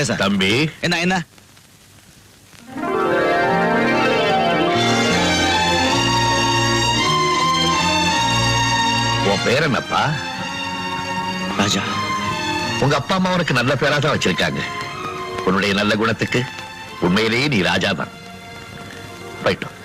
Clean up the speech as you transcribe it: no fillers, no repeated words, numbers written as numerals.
தம்பி என்ன என்ன உன் பேர் என்னப்பா? ராஜா. உங்க அப்பா அம்மா உனக்கு நல்ல பேரா தான் வச்சிருக்காங்க. உன்னுடைய நல்ல குணத்துக்கு உண்மையிலேயே நீ ராஜா தான். போயிட்டோம்.